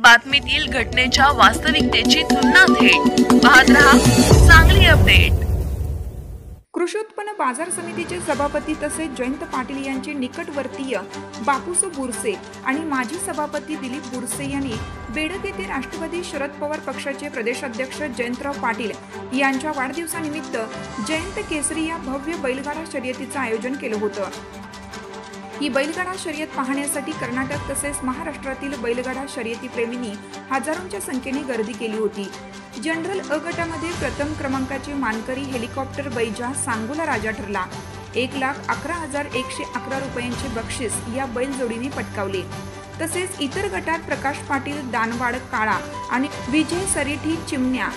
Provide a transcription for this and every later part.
प्रत्येक बातमीतील घटनेच्या वास्तविकतेची तुलना थेट पाहत रहा सांगली अपडेट। कृषी उत्पन्न बाजार समितीचे सभापती तसेच जयंत पाटील यांचे निकटवर्तीय बापूस बुरसे आणि माजी सभापती दिलीप बुरसे यांनी बेडक येथे राष्ट्रवादी शरद पवार पक्षाचे प्रदेशाध्यक्ष जयंतराव पाटील यांच्या वाढदिवसानिमित्त जयंत केसरी या भव्य बैलगाडा शर्यतीचे आयोजन केले होते। ही बैलगाडा शर्यत पाहण्यासाठी कर्नाटक तसेच महाराष्ट्रातील बैलगाडा शर्यती प्रेमींनी हजारोंच्या संख्येने गर्दी केली होती। जनरल अ गटामध्ये प्रथम क्रमांकाचे मानकरी हेलिकॉप्टर बैजा सांगोला राजा ठरला। 1,11,111 रुपयांचे बक्षीस या बैलजोडीने पटकावले। तसेच इतर गटात प्रकाश पाटील दानवाड काळा आणि विजय सरिठी चिमण्या,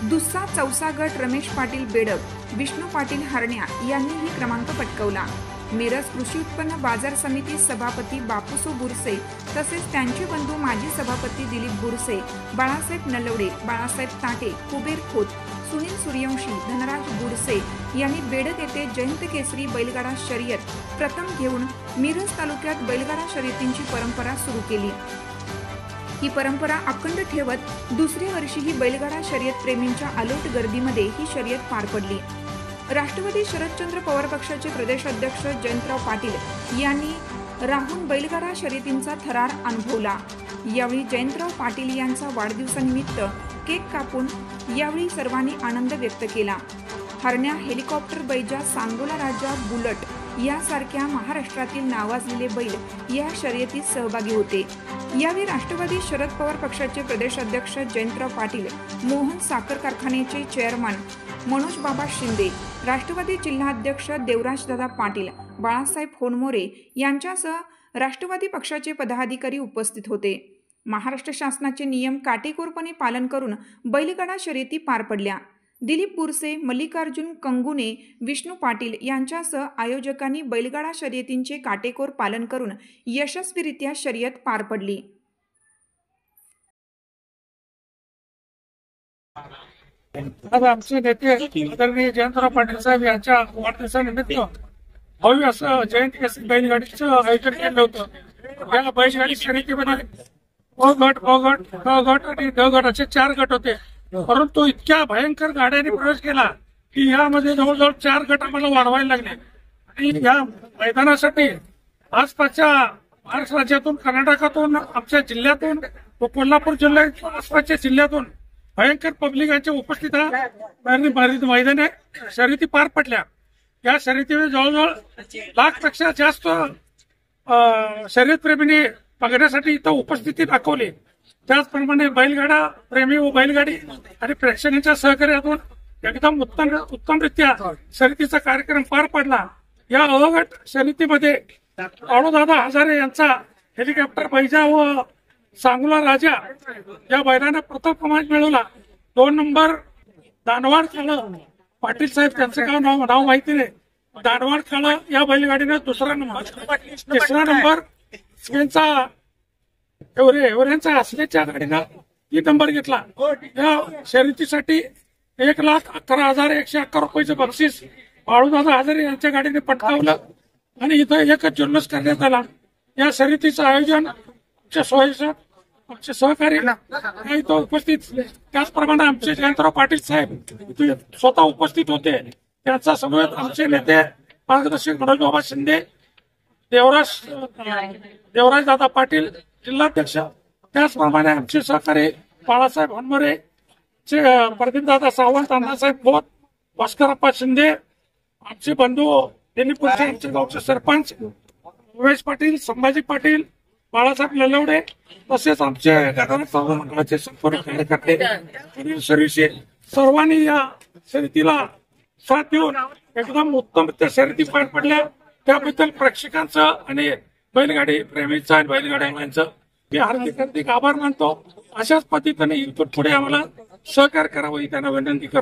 दुसरा चौसा गट रमेश पाटील बेडक, विष्णू पाटील हरण्या यांनीही क्रमांक पटकावला। मिरज कृषी उत्पन्न बाजार समिती सभापती बापूसो बुरसे तसेच त्यांचे बंधू माजी सभापती दिलीप बुरसे, बाळासाहेब नलवडे, बाळासाहेब ताटे, कुबेर खोत, सुनील सूर्यवंशी, धनराज बुरसे यांनी बेडक येथे जयंत केसरी बैलगाडा शर्यत प्रथम घेऊन मिरज तालुक्यात बैलगाडा शर्यतींची परंपरा सुरू केली। ही परंपरा अखंड ठेवत दुसऱ्या वर्षीही बैलगाडा शर्यत प्रेमींच्या अलोट गर्दीमध्ये ही शर्यत पार पडली। राष्ट्रवादी शरदचंद्र पवार पक्षाचे प्रदेशाध्यक्ष जयंतराव पाटील यांनी राहून बैलगाडा शर्यतींचा थरार अनुभवला। यावेळी जयंतराव पाटील यांचा वाढदिवसानिमित्त केक कापून यावेळी सर्वांनी आनंद व्यक्त केला। हरण्या, हेलिकॉप्टर बैजा, सांगोला राजा, बुलट यासारख्या महाराष्ट्रातील नावाजलेले बैल या शर्यतीत सहभागी होते। यावेळी राष्ट्रवादी शरद पवार पक्षाचे प्रदेशाध्यक्ष जयंतराव पाटील, मोहन साखर कारखान्याचे चेअरमन मनोज बाबा शिंदे, राष्ट्रवादी जिल्हाध्यक्ष देवराजदादा पाटील, बाळासाहेब होनमोरे यांच्यासह राष्ट्रवादी पक्षाचे पदाधिकारी उपस्थित होते। महाराष्ट्र शासनाचे नियम काटेकोरपणे पालन करून बैलगाडा शर्यती पार पडल्या। दिलीप बुरसे, मल्लिकार्जुन कंगुने, विष्णू पाटील यांच्यासह आयोजकांनी बैलगाडा शर्यतींचे काटेकोर पालन करून यशस्वीरित्या शर्यत पार पडली। आज आमचे नेते आदरणीय जयंतराव पाटील साहेब यांच्या वाढदिवसानिमित्त भव्य असं जयंत केसरी बैलगाडीचं आयोजन केलं होतं। या बैलगाडी शर्यतीमध्ये अ गट, ब गट, क गट आणि ड गट असे 4 गट होते, परंतु इतक्या भयंकर गाड्यांनी प्रवेश केला की यामध्ये जवळजवळ 4 गट आम्हाला वाढवायला लागले। आणि या मैदानासाठी आसपासच्या महाराष्ट्र राज्यातून, कर्नाटकातून, आमच्या जिल्ह्यातून व कोल्हापूर जिल्ह्यात आसपासच्या जिल्ह्यातून भयंकर पब्लिकांच्या उपस्थितीत मैदाने शर्यती पार पडल्या। या शर्यतीमध्ये जवळजवळ लाखपेक्षा जास्त शर्यत प्रेमींनी बघण्यासाठी इथं उपस्थिती दाखवली। त्याचप्रमाणे बैलगाडा प्रेमी व बैलगाडी आणि प्रेक्षकांच्या सहकार्यातून एकदम उत्तमरित्या शर्यतीचा कार्यक्रम पार पडला। या अ गट शर्यतीमध्ये बाळूदादा हजारे यांचा हेलिकॉप्टर बैजा व सांगोला राजा या बैलाने प्रथम क्रमांक मिळवला। 2 नंबर दानवाड काळ पाटील साहेब, त्यांचं नाव माहिती नाही, दानवाड काळ या बैलगाडीने दुसरा नंबर, तिसरा नंबर एवऱ्यांचा असल्याच्या गाडीनं 3 नंबर घेतला। या शर्यतीसाठी 1,11,111 रुपयाचं बक्षीस बाळूदादा हजारे यांच्या गाडीने पटकावलं आणि इथं एकच जुल्लस करण्यात आला। या शर्यतीचं आयोजन आमचे सहकारी इथं उपस्थित, त्याचप्रमाणे आमचे जयंतराव पाटील साहेब स्वतः उपस्थित होते। त्यांचा समवेत आमचे नेते मार्गदर्शक मनोज बाबा शिंदे, देवराज दादा पाटील जिल्हाध्यक्ष, त्याचप्रमाणे आमचे सहकारी बाळासाहेब होनमोरे, प्रदीप दादा सावंत, अण्णासाहेब खोत, भास्करप्पा शिंदे, आमचे बंधू दिलीप बुरसे, आमचे गावचे सरपंच उमेश पाटील, संभाजी पाटील, बाळासाहेब नलवडे तसेच आमचे मंडळाचे संपूर्ण कार्यकर्ते सर्वांनी या शर्यतीला साथ देऊन एकदम उत्तम त्या शर्यती पार पडल्या। त्याबद्दल प्रेक्षकांचं आणि बैलगाडी प्रेमींचं आणि बैलगाड्यांचं मी हार्दिक आभार मानतो। अशाच पद्धतीने इथून पुढे आम्हाला सहकार्य करावं ही त्यांना विनंती करतो।